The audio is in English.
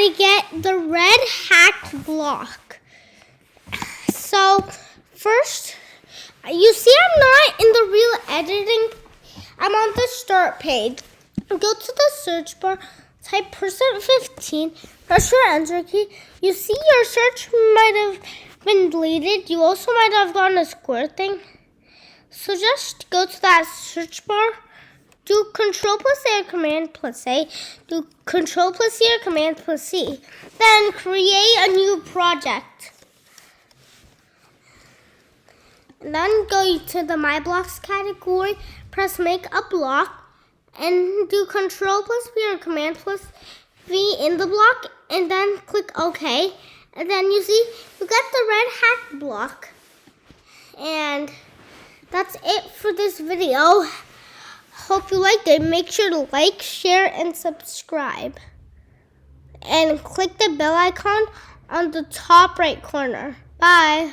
to get the red hacked block. So first, you see I'm not in the real editing. I'm on the start page. Go to the search bar, type %15, press your enter key. You see your search might have been deleted. You also might have gotten a square thing. So just go to that search bar. Do Control plus A, Command plus A. Do Control plus C or Command plus C. Then create a new project. And then go to the My Blocks category. Press Make a Block. And do Control plus V or Command plus V in the block. And then click OK. And then you see you got the red hack block. And that's it for this video. Hope you liked it. Make sure to like, share, and subscribe. And click the bell icon on the top right corner. Bye.